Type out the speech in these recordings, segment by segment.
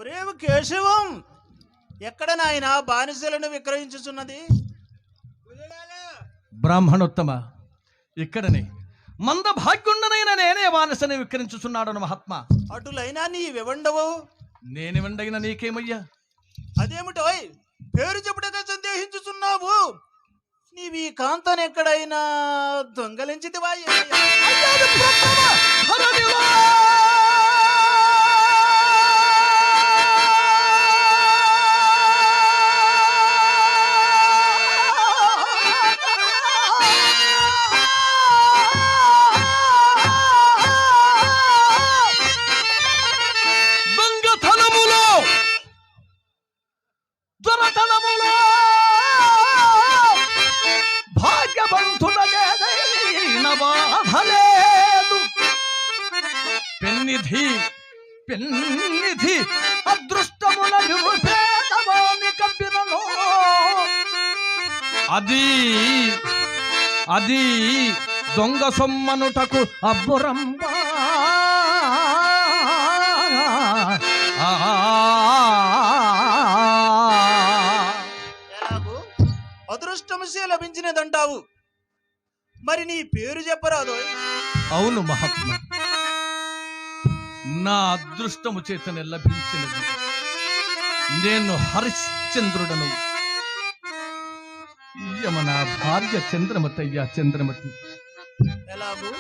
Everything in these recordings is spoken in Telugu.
ఒరేవు కేశవం, ఎక్కడ నాయన బానిసలను విక్రయించుచున్నది? బ్రాహ్మణోత్తమ, ఇక్కడనే మంద భాగ్యుండనైన నేనే బానిసని విక్రయించుచున్నాడు మహాత్మా. అటులైనా నీ వివండవు. నేను విండగిన నీకేమయ్యా? అదేమిటో పేరు చెప్పుటగా సందేహించుచున్నావు. నీవి కాంతను ఎక్కడైనా దొంగలించితివా? పెన్నిధి అదృష్టముల నిరుపేదవాని కబ్బిరలో అది దొంగ సొమ్మనుటకు అబ్బురంబా. ఎలాగూ అదృష్టముసే లభించినదంటావు, మరి నీ పేరు చెప్పరాదు? అవును మహాత్మా, నా అదృష్టము చేతనే లభించినది. నేను హరిశ్చంద్రుడను. యమన భార్య చంద్రమతయ్యా, చంద్రమతి. ఎలాగూ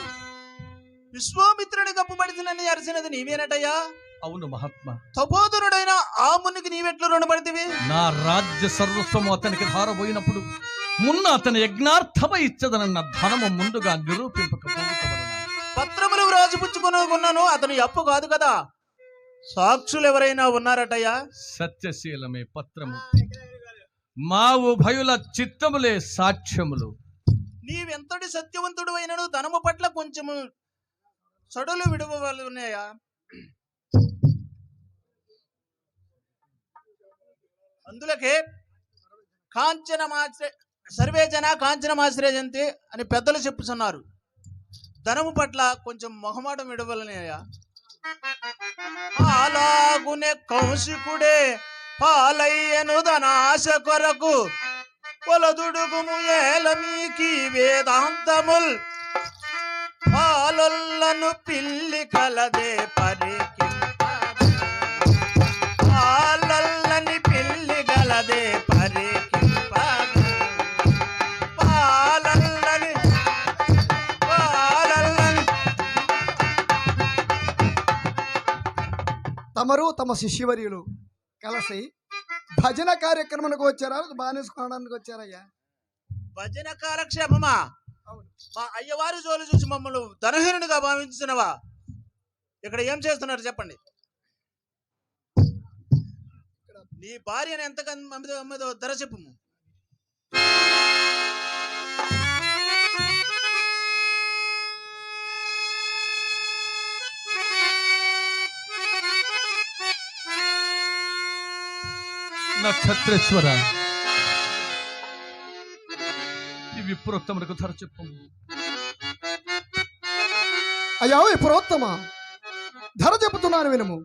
విశ్వామిత్రుని కప్పుబడినని అరిసినది నీవేనటయ్యా? అవును మహాత్మా. తపోధనుడైన ఆ మునికి నీవెట్లు రుణపడితివి? నా రాజ్య సర్వస్వము అతనికి ధారపోయినప్పుడు మున్న అతని యజ్ఞార్థమై ఇచ్చదనన్న ధనము ముందుగా నిరూపింపకపోవటం పత్రములు వ్రాసిపుచ్చుకున్నాను. అతను అప్పు కాదు కదా. సాక్షులు ఎవరైనా ఉన్నారటయ్యా? సత్యశీలమే పత్రము, మా ఉభయుల చిత్తములే సాక్ష్యములు. నీవెంతటి సత్యవంతుడు అయినను ధనము పట్ల కొంచెము సడులు విడువలున్నాయా? అందులకే సర్వే జన కాంచనమాశ్రయంతి అని పెద్దలు చెప్పుతున్నారు. ధనము పట్ల కొంచెం మొహమాటం విడవలనేయా? అలాగునే కౌశికుడే పాలయ్యను ధనాశ కొరకు కొలదుడుగుము ఏలమీకి వేదాంతముల్ పాలొల్లను పిల్లి కలదే పరికి పాలొల్లని పిల్లి గలదే పరికి తమరు తమ శిష్యవర్యులు కలిసి భజన కార్యక్రమానికి వచ్చారా, బానేసుకోవడానికి వచ్చారయ్యా? భజన కాలక్షేమమా? మా అయ్యవారి జోలు చూసి మమ్మల్ని ధనహీనుడిగా భావించినవా? ఇక్కడ ఏం చేస్తున్నారు చెప్పండి. నీ భార్యను ఎంత అమ్మదో ధర చెప్పు. నక్షత్రేశ్వర, ఈ విప్రోత్తములకు ధర చెప్పు. అయ్యా విప్రోత్తమ, ధర చెబుతున్నాను వినము.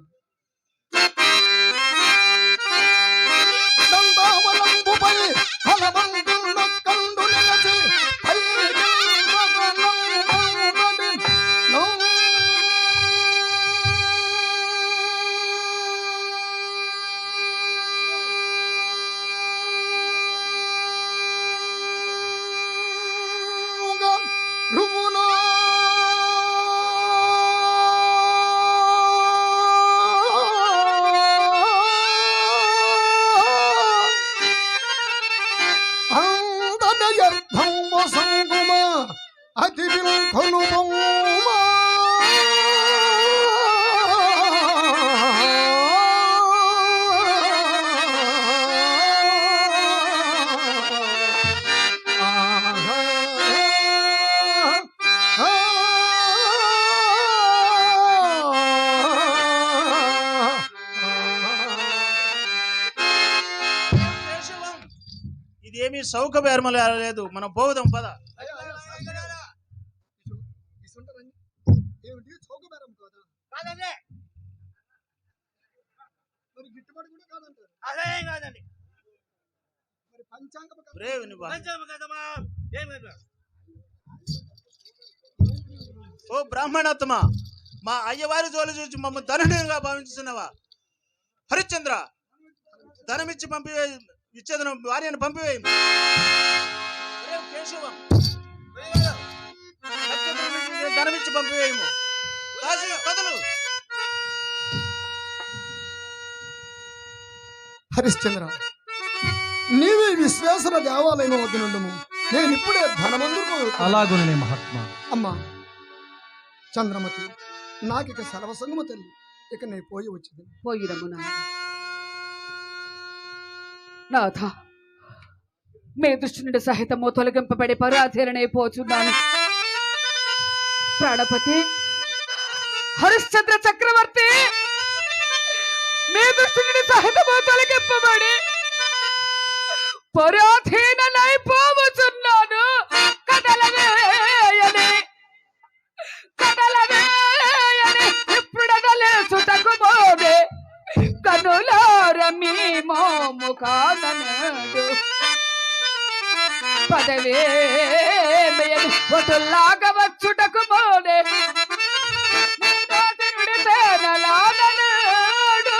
ఇదేమీ సౌకర్యమల లేదు. మనం పోదాం పద. మరి గిట్టుబాటు కూడా కాదంటారు. అదేం కాదండి. మరి పంచాంగం రే వినుబా. పంచమ కదమ్మా, ఏం కదా? ఓ బ్రాహ్మణోత్తమ, మా అయ్యవారి జోలు చూసి మమ్మల్ని ధనునిగా భావించుతున్నావా? హరిశ్చంద్ర, ధనమిచ్చి పంపివే, ఇచ్చేదను భార్యను పంపివేయి. కేశవం, ధనమిచ్చి పంపివేయము. కథలు హరిశ్చంద్ర, నీవే విశ్వేశ్వర దేవాలయం వద్ద నుండుము. నేను ఇప్పుడే ధనవంతుడు. అలాగునే మహాత్మా. అమ్మా చంద్రమతి, నాకిక సర్వసంగము తల్లి. ఇక నేను పోయి వచ్చింది. పోయిరము నాథ, మీ దృష్టి నుండి సహితము తొలగింపబడి పరాధీననే పోచున్నాను. ప్రాణపతి హరిశ్చంద్ర చక్రవర్తి, మీ దృష్టి నుండి సహితము తొలగింపబడి పరాధీనైపోవచున్నాను. కదలవేయని ఇప్పుడగలేచుటకు మోదే కనులారమీ మోము కానడు. పదవేమయని వటుల్లాగా వచ్చుటకు మోదే తేనలాడనాడు.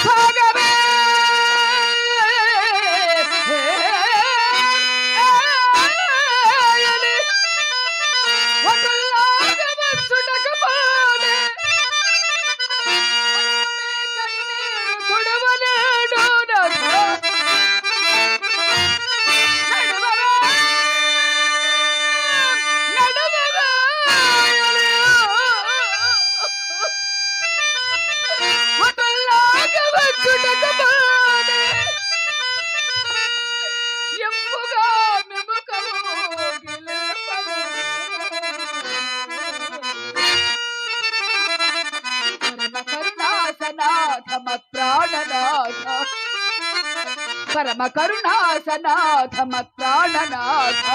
సాగవే పరమ కరుణాసనాథ మత్ ప్రాణనాథ,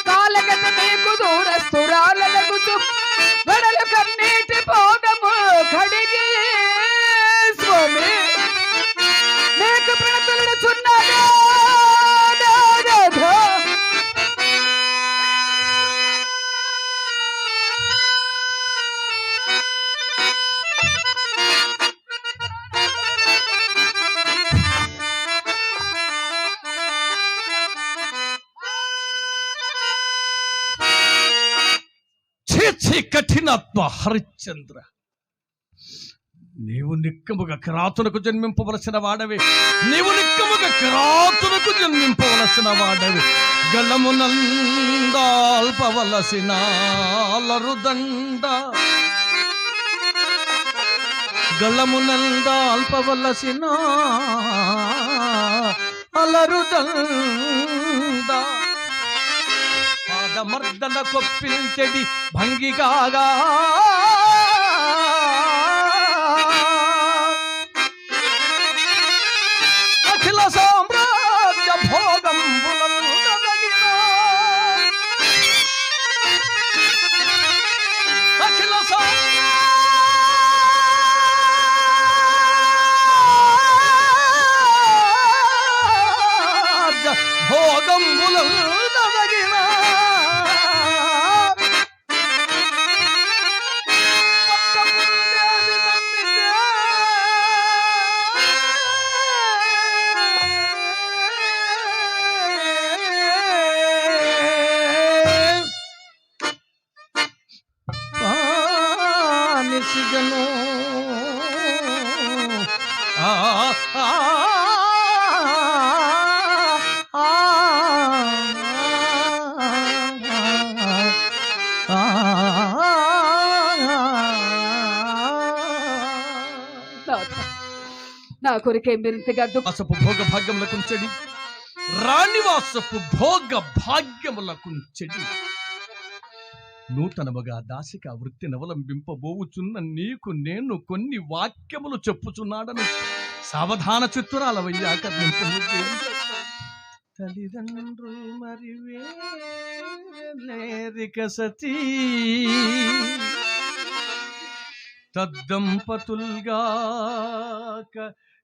కాలగత మీకు దూరస్తురాలగుచు వెడలు కన్నీటి పోదము కడిగి స్వామి నీకు ప్రణతులుచున్నాడు. కఠినాత్మ హరిశ్చంద్ర, నీవు నిక్కముగా కిరాతునకు జన్మింపవలసిన వాడవి. నీవు నిక్కముగా కిరాతునకు జన్మింపవలసిన వాడవి. గళమునందాల్పవలసిన అలరుదండ, గళమునందాల్పవలసిన అలరుదండ, పాదమర్దన కొప్పించెడి భంగిగాగా అఖిల సామ్రాజ్య భోగం అఖిల సామ్రాజ్య భోగం నా కొరికే మీరింతగా దుఃఖపు భోగ భాగ్యములకు చెడి, రాణివాసపు భోగ భాగ్యములకు చెడి, నూతనముగా దాసిక వృత్తిని అవలంబింపబోవుచున్న నీకు నేను కొన్ని వాక్యములు చెప్పుచున్నాడని సావధాన చిత్తురాలవయ్యాక నింపము. తల్లిదండ్రులు మరివేరిక సతీ తద్దంపతుల్గాక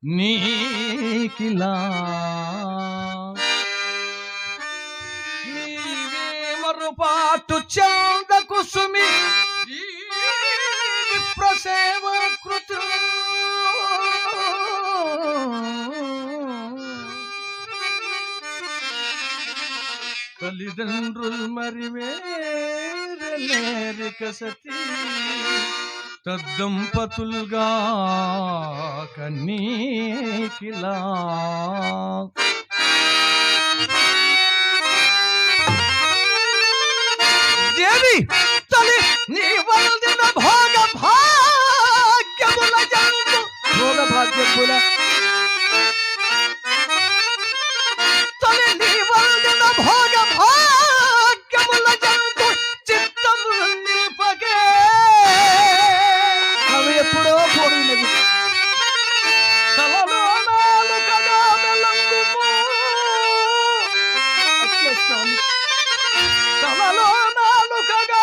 నీకిలా నీవే మరుపాటు చంద కుసుమి ప్రసేవకృతు తల్లిదండ్రులు మరి వేరేరిక సతీ తద్దంపతులుగా కన్నీకిలా దేవి తల్లి నీ వల్దిన భోగ భాగ్యముల జంతు భోగ భాగ్యముల తల్లి నీ వల్దిన భోగ భాగ్యముల జంతు చిత్తములు నిల్పగే అవి ఎప్పుడో పోయినవి తలలో నాలుకగా మెలంగుము అట్లే స్వామి తలలో నాలుకగా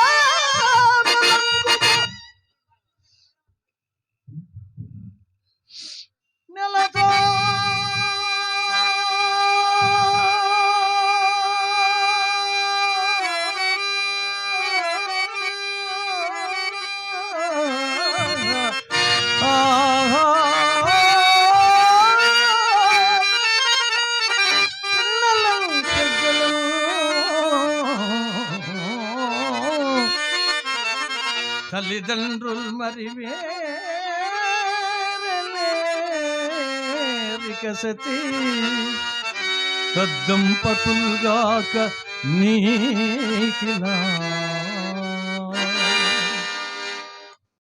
మెలంగుము నెలతో తల్లిదండ్రులు మరి వేరేరిక సతీ తద్దంపతులుగాక నీకిలా